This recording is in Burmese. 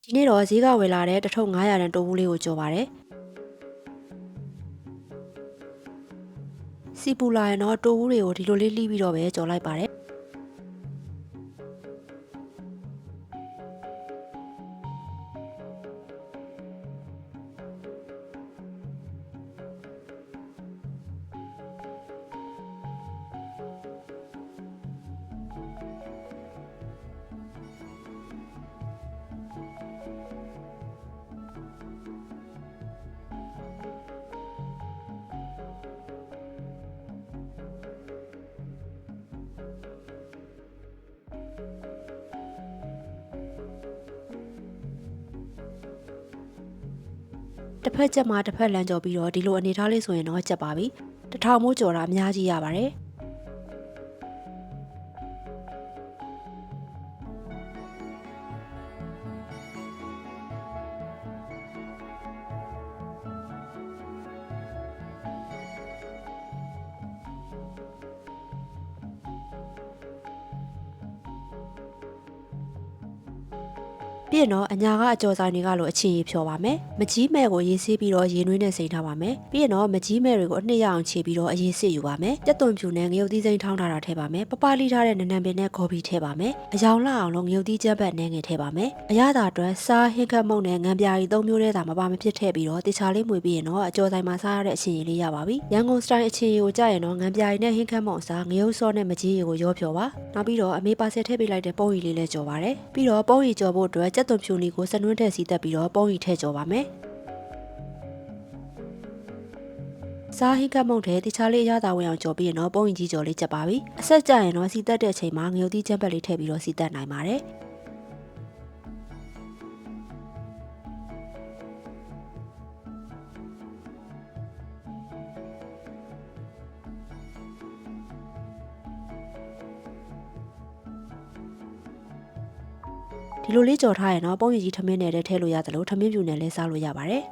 ဒီနေ့တော့ဈေးကဝယ်လာတဲ့1500တန်တိုးဘူးလေးကိုကြော်ပါတယ်စီပူလာရင်တော့တိုးဘူးတွေကိုဒီလိုလေးလှီးပြီးတော့ပဲကြော်လိုက်ပါတယ်တစ်ဖက်ချက်မှာတစ်ဖက်လမ်းကြော်ပြီးတော့ဒီလိုအနေထားလေးဆိုရင်တော့ချက်ပါပြီ1000မိုးကြော်တာအများကြီးရပါတယ်ပြီးရင်တော့အညာကအကြော်ဆိုင်တွေကလိုအချင်းကြီးဖြော်ပါမယ်မကြီးမဲ့ကိုရေးဆေးပြီးတော့ရေနွေးနဲ့စိမ့်ထားပါမယ်ပြီးရင်တော့မကြီးမဲ့တွေကိုအနှစ်ရအောင်ခြေပြီးတော့အရေးစစ်ယူပါမယ်ကြက်သွန်ဖြူနဲ့ငရုတ်သီးစိမ့်ထောင်းထားတာထည့်ပါမယ်ပပလီထားတဲ့နန်းနန်းပင်နဲ့ဂေါ်ဘီထည့်ပါမယ်အယောင်လှအောင်လို့ငရုတ်သီးကြက်ပတ်နဲ့ငယ်ထည့်ပါမယ်အရသာအတွက်စားဟင်းခတ်မုန့်နဲ့ငံပြာရီ၃မျိုးတည်းသာမပါမဖြစ်ထည့်ပြီးတော့တခြားလေးမွေပြီးရင်တော့အကြော်ဆိုင်မှာစားရတဲ့အချင်းကြီးလေးရပါပြီရန်ကုန်စတိုင်းအချင်းကြီးကိုကြာရင်တော့ငံပြာရီနဲ့ဟင်းခတ်မုန့်အစားငရုတ်စောနဲ့မကြီးရီကိုရောဖြော်ပါနောက်ပြီးတော့အမေပါဆက်ထည့်ပေးလိုက်တဲ့ပုံရီလေးလည်းကြော်ပါတယ်ပြီးတော့ပုံရီကြော်ဖို့အတွက်ကြက်သွန်ဖြူနီကိုစနွင်းထည့်စီတက်ပြီးတော့ပုံရီထည့်ကြော်ပါမယ်စားဟိကမုံထဲတခြားလေးအရသာဝင်အောင်ကြော်ပြီးရင်တော့ပုံရင်ကြီးကြော်လေးချက်ပါပြီအဆက်ကြရင်တော့စီတက်တဲ့အချိန်မှာငရုတ်သီးကြက်ပတ်လေးထည့်ပြီးတော့စီတက်နိုင်ပါတယ်ဒီလိုလေးကြော်ထားရင်တော့ပုံရင်ကြီးထမင်းနဲ့လည်းထည့်လို့ရတယ်လို့ထမင်းပြူနဲ့လည်းစားလို့ရပါတယ်